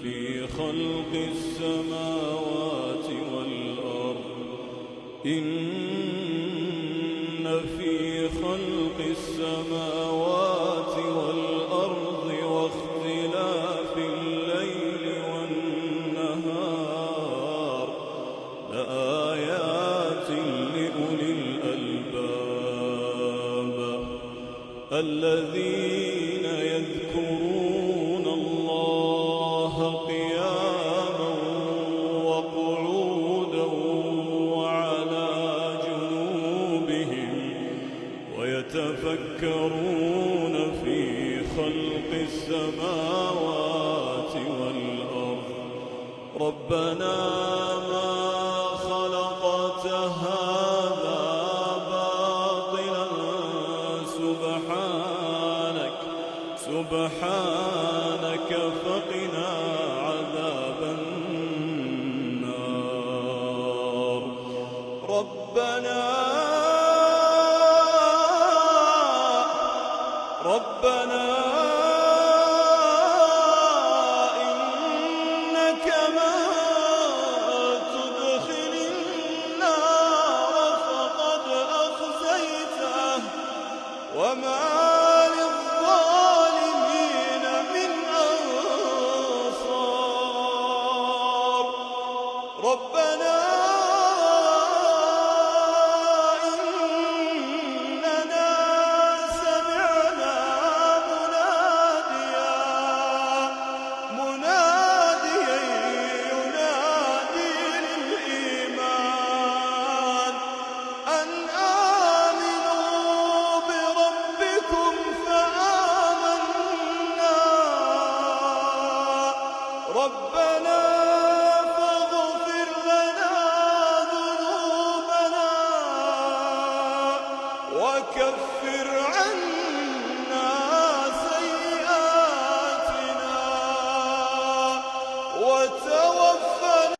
في خلق السماوات والأرض إن في خلق السماوات والأرض واختلاف الليل والنهار لآيات لأولي الألباب الذين يذكرون الله قياما وقعودا وعلى جنوبهم ويتفكرون في خلق السماوات والأرض ربنا ما خلقت هذا باطلا سبحانك فقنا عذاب النار ربنا إنك من تدخل النار فقد أخزيته وما للظالمين من أنصار ربنا ربنا فاغفر لنا ذنوبنا وكفر عنا